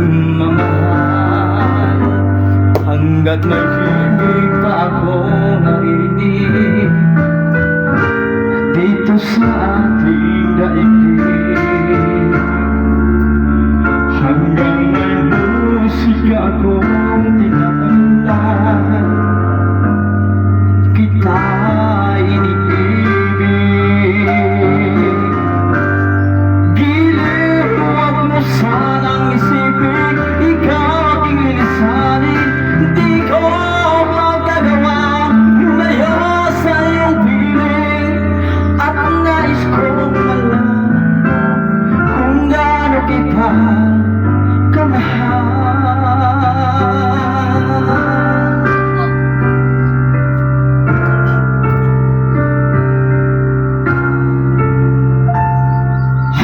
magmamahal hanggat may himig pa ako narinig dito sa ating daigdig. Hanggang may musika akong tinatandaan, kita iniibig. Giliw, huwag mo sanang isipin, ikaw aking lilisanin. Di ko magagawang lumayo sa iyong piling, at nais kong malaman kung gaano kita kamahal.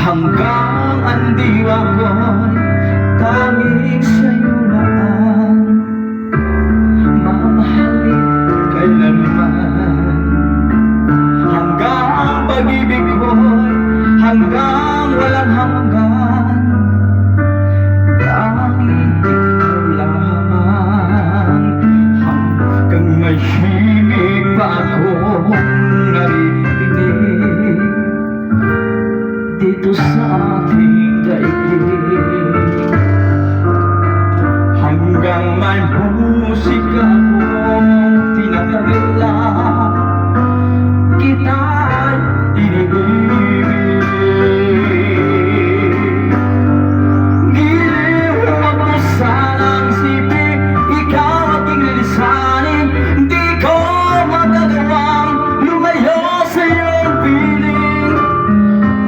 Hanggang ang diwa ko'y tanging sa'yo lang mamahalin kailanman. Hanggang ang pag-ibig ko'y hanggang walang hanggan, tanging ikaw lamang. Hanggang may himig pa akong naririnig dito sa ating daigdig. Hanggang may musika akong tinatagla, kita'y iniibig. Giliw, huwag mo sanang isipin, ikaw aking lilisanin. Di ko magagawang lumayo sa iyong piling,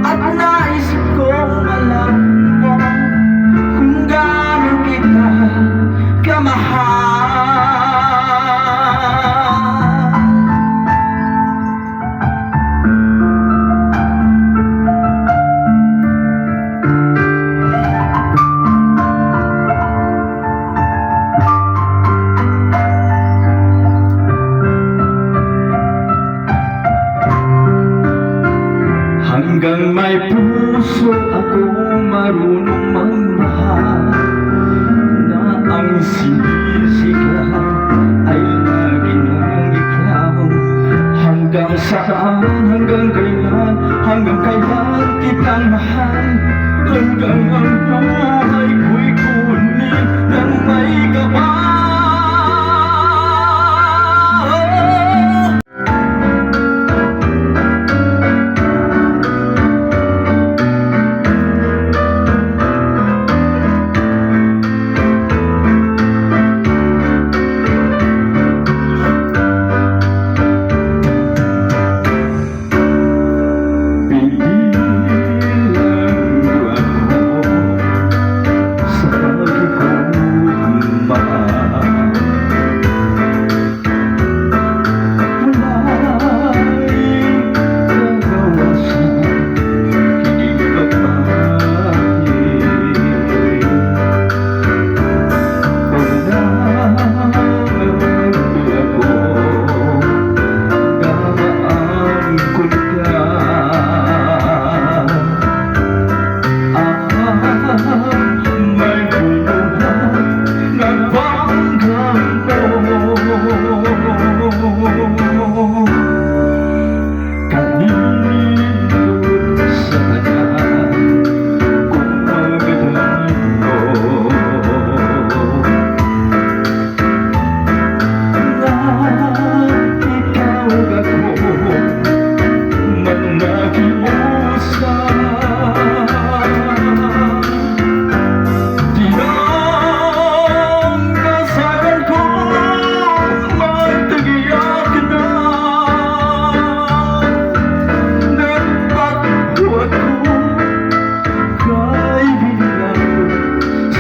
at nais kong malaman mo kung gaano kita kamahal. Hanggang may puso akong marunong magmahal, na ang sinisigaw ay lagi nang ikaw. Hanggang saan, hanggang kailan, hanggang kailan kitang mahal. Hanggang ang buhay ko'y kunin ng may gabay.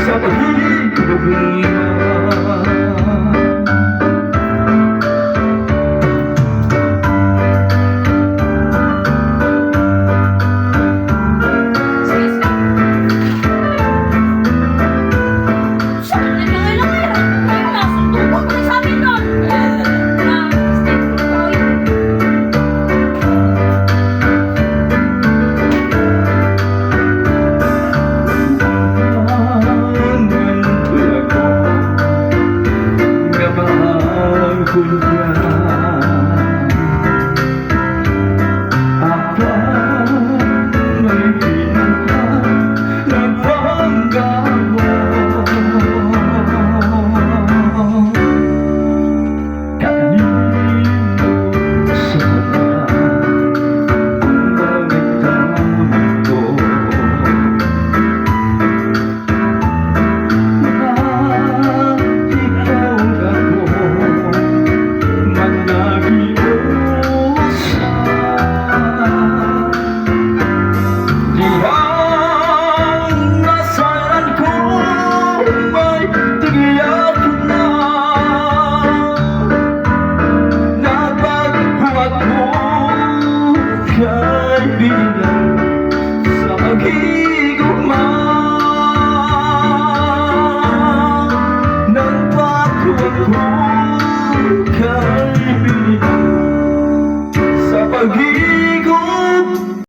Sa pag-ibig